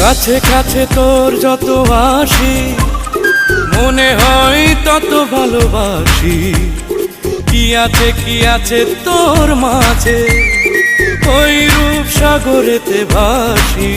কাছে কাছে তোর যত আসি মনে হয় তত ভালোবাসি। কি আছে তোর মাঝে ওই রূপ সাগরেতে ভাসি।